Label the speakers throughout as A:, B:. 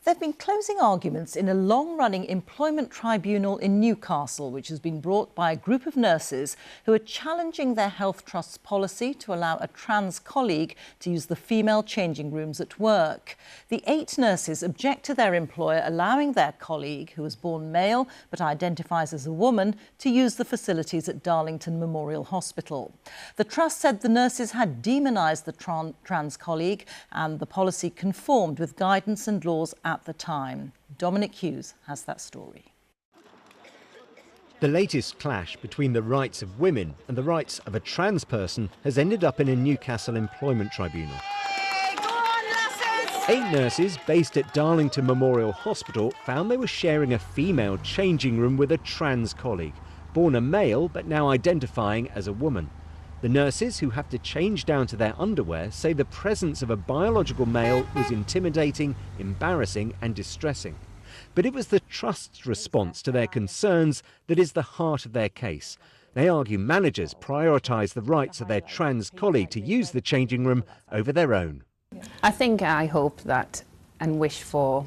A: There have been closing arguments in a long-running employment tribunal in Newcastle, which has been brought by a group of nurses who are challenging their health trust's policy to allow a trans colleague to use the female changing rooms at work. The 8 nurses object to their employer allowing their colleague, who was born male but identifies as a woman, to use the facilities at Darlington Memorial Hospital. The trust said the nurses had demonised the trans colleague and the policy conformed with guidance and laws at the time. Dominic Hughes has that story.
B: The latest clash between the rights of women and the rights of a trans person has ended up in a Newcastle employment tribunal.
C: Hey, go on,
B: 8 nurses based at Darlington Memorial Hospital found they were sharing a female changing room with a trans colleague, born a male but now identifying as a woman. The nurses, who have to change down to their underwear, say the presence of a biological male was intimidating, embarrassing and distressing. But it was the Trust's response to their concerns that is the heart of their case. They argue managers prioritise the rights of their trans colleague to use the changing room over their own.
D: I hope that and wish for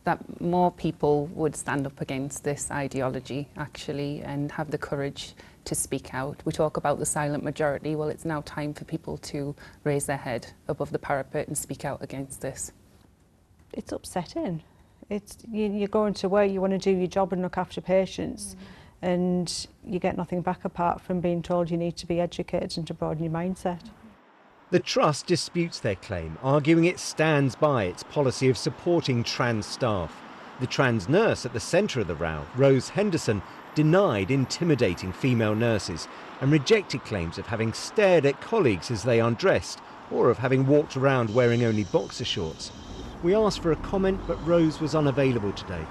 D: that more people would stand up against this ideology, actually, and have the courage to speak out. We talk about the silent majority. Well, it's now time for people to raise their head above the parapet and speak out against this.
E: It's upsetting. You're going to work, you want to do your job and look after patients, and you get nothing back apart from being told you need to be educated and to broaden your mindset.
B: The Trust disputes their claim, arguing it stands by its policy of supporting trans staff. The trans nurse at the centre of the row, Rose Henderson, denied intimidating female nurses and rejected claims of having stared at colleagues as they undressed or of having walked around wearing only boxer shorts. We asked for a comment, but Rose was unavailable today.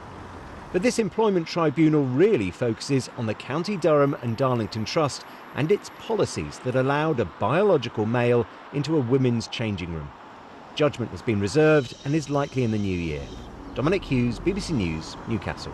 B: But this employment tribunal really focuses on the County Durham and Darlington Trust and its policies that allowed a biological male into a women's changing room. Judgment has been reserved and is likely in the new year. Dominic Hughes, BBC News, Newcastle.